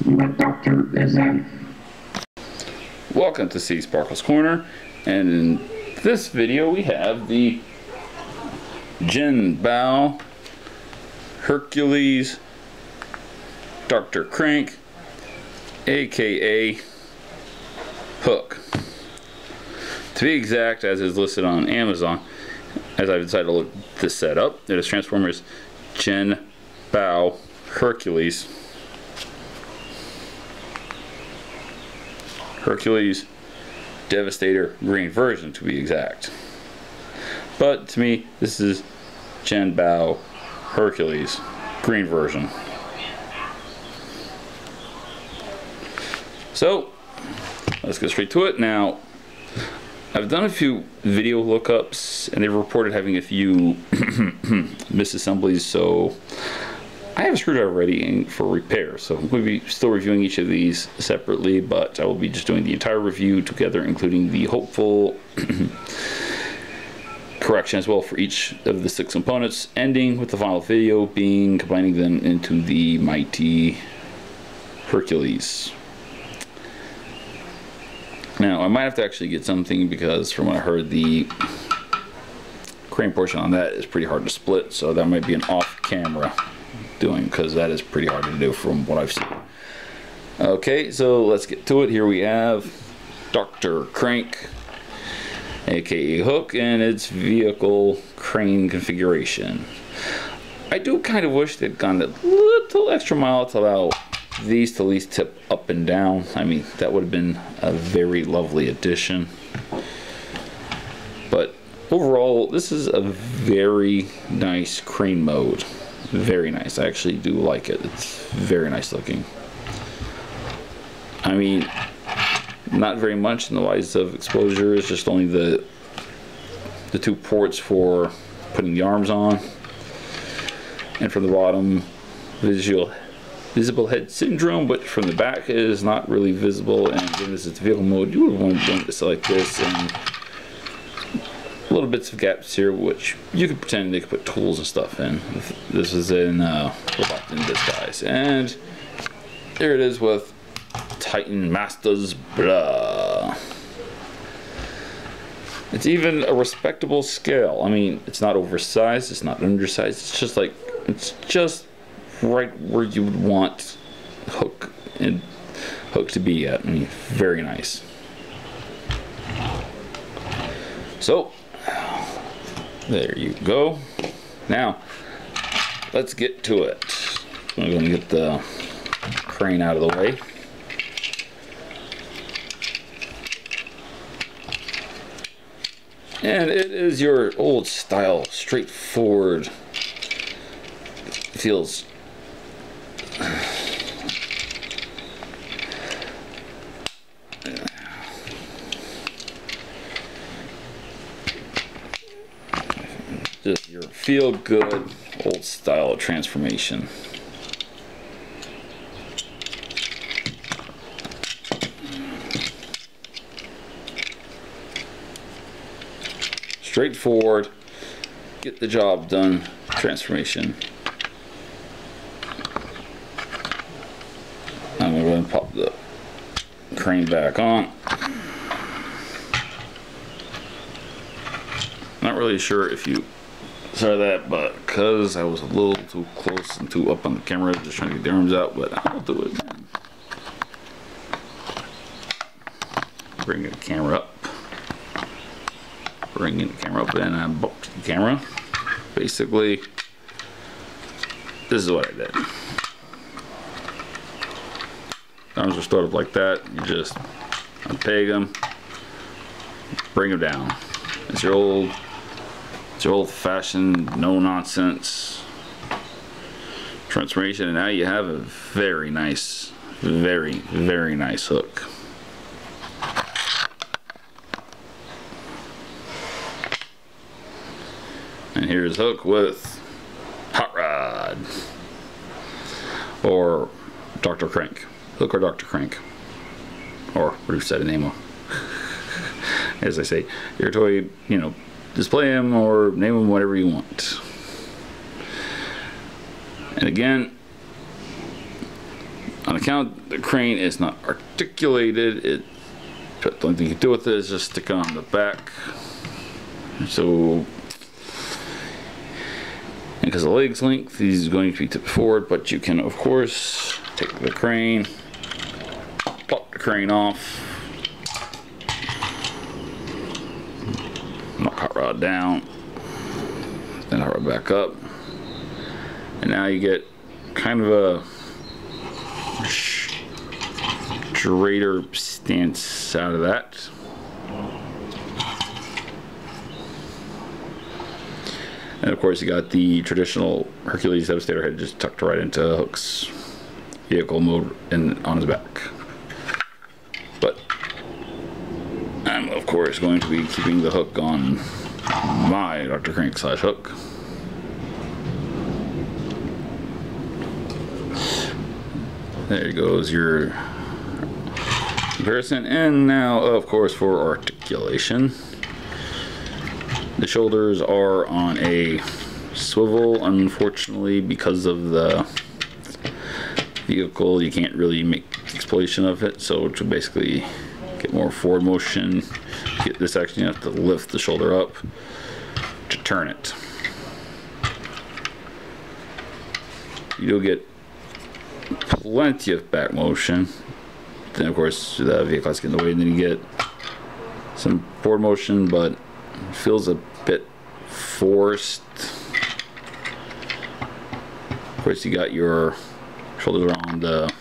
The doctor is in. Welcome to seasparkles Corner, and in this video we have the JinBao Hercules Dr. Crank, aka Hook. To be exact, as is listed on Amazon, as I've decided to look this set up, it is Transformers JinBao Hercules. Hercules Devastator green version, to be exact. But to me, this is JinBao Hercules green version. So let's get straight to it. Now, I've done a few video lookups and they've reported having a few misassemblies, so I have a screwdriver ready for repair, so I'm going to be still reviewing each of these separately, but I will be just doing the entire review together, including the hopeful correction as well for each of the 6 components, ending with the final video being combining them into the mighty Hercules. Now, I might have to actually get something because from what I heard, the crane portion on that is pretty hard to split, so that might be an off-camera doing, because that is pretty hard to do from what I've seen. Okay, so let's get to it. Here we have Dr. Crank, aka Hook, and its vehicle crane configuration. I do kind of wish they'd gone a little extra mile to allow these to at least tip up and down. I mean, that would have been a very lovely addition. But overall, this is a very nice crane mode. Very nice. I actually do like it. It's very nice looking. I mean, not very much in the wise of exposure. It's just only the 2 ports for putting the arms on, and from the bottom, visible head syndrome, but from the back it is not really visible. And given this is vehicle mode, you would want to select this, and little bits of gaps here, which you could pretend they could put tools and stuff in. This is in Robot in Disguise, and there it is with Titan Masters blah. It's even a respectable scale. I mean, it's not oversized, it's not undersized. It's just like, it's just right where you would want Hook to be at. I mean, very nice. So there you go. Now, let's get to it. I'm going to get the crane out of the way. And it is your old style, straightforward. It feels just your feel-good old style transformation. Straightforward, get the job done transformation. I'm going to pop the crane back on. Not really sure if you saw that, but because I was a little too close and too up on the camera, just trying to get the arms out, but I'll do it, man. Bring the camera up. Bringing the camera up, and I boxed the camera. Basically, this is what I did. Arms are stored up like that. You just unpeg them, bring them down. It's your old-fashioned, no-nonsense transformation, and now you have a very nice, very nice hook. And here's Hook with Hot Rod, or Dr. Crank. Hook or Dr. Crank, or whatever you said a name of. As I say, your toy, you know, display him or name him whatever you want. And again, on account the crane is not articulated, the only thing you can do with it is just stick it on the back. So, because the leg's length, he's going to be tipped forward, but you can, of course, take the crane, plop the crane off, knock hot rod down, then hot rod back up, and now you get kind of a straighter stance out of that. And of course you got the traditional Hercules devastator head just tucked right into Hook's vehicle mode and on his back. But I'm of course going to be keeping the Hook on my Dr. Crank / Hook. There goes your comparison. And now of course for articulation. The shoulders are on a swivel. Unfortunately, because of the vehicle, you can't really make explosion of it. So to basically get more forward motion, get this action, you have to lift the shoulder up to turn it. You do get plenty of back motion. Then of course the vehicle has to get in the way, and then you get some forward motion, but it feels a bit forced. Of course, you got your shoulders on the.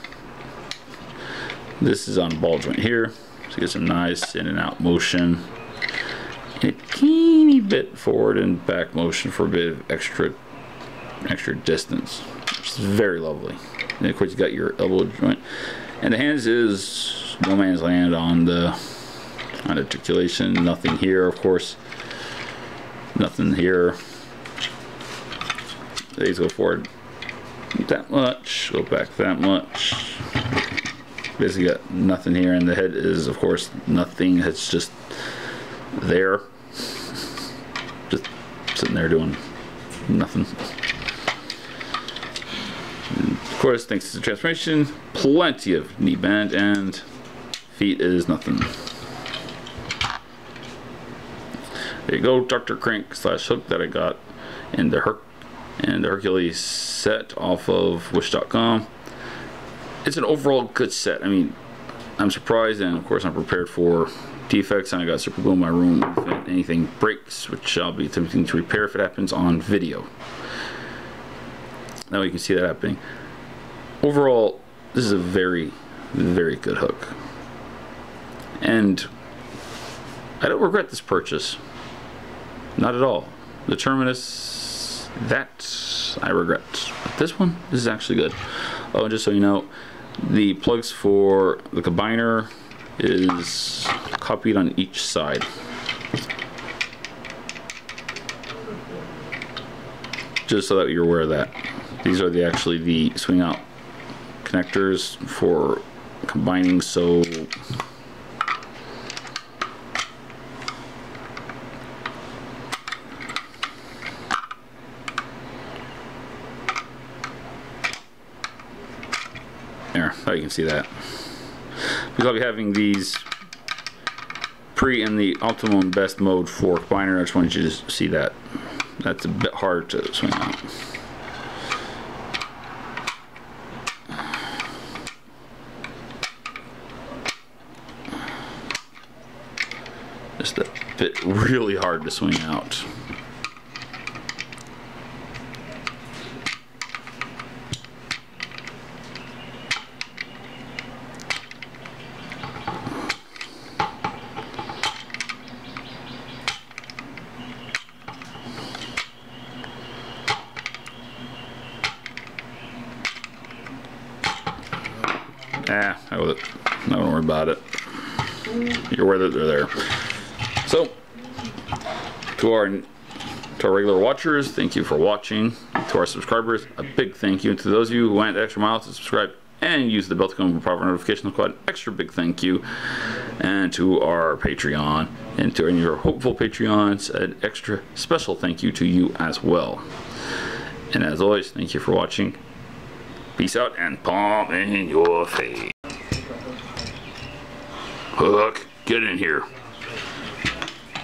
This is on the ball joint here, so you get some nice in and out motion. And a teeny bit forward and back motion for a bit of extra distance, which is very lovely. And of course, you got your elbow joint, and the hands is no man's land on the articulation. Nothing here, of course. Nothing here. These go forward that much, go back that much. Basically got nothing here, and the head is of course nothing. It's just there, just sitting there doing nothing. And of course, thanks to the transformation, plenty of knee bend, and feet is nothing. There you go, Dr. Crank / Hook that I got in the Hercules set off of Wish.com. It's an overall good set. I mean, I'm surprised, and of course I'm prepared for defects, and I got super glue in my room if anything breaks, which I'll be attempting to repair if it happens on video. Now you can see that happening. Overall, this is a very, very good hook, and I don't regret this purchase. Not at all. The Terminus, that I regret. But this one, this is actually good. Oh, and just so you know, the plugs for the combiner is copied on each side. Just so that you're aware of that. These are actually the swing out connectors for combining, so there, oh, you can see that. Because I'll be having these pre in the optimum best mode for combiner. I just wanted you to see that. That's a bit hard to swing out. Just a bit really hard to swing out. Not gonna worry about it. You're aware that they're there. So, to our regular watchers, thank you for watching. To our subscribers, a big thank you. And to those of you who went the extra mile to subscribe and use the bell to come for proper notification squad, extra big thank you. And to our Patreon and to any of your hopeful Patreons, an extra special thank you to you as well. And as always, thank you for watching. Peace out and palm in your face. Hook, get in here.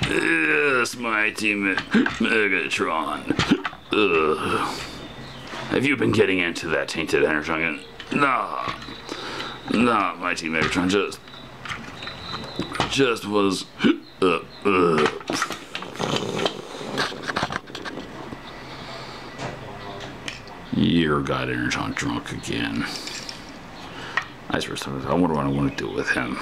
Yes, my teammate, Megatron. Have you been getting into that tainted energy? Nah. Nah, my team Megatron just was. Your God Energon drunk again. I wonder what I want to do with him.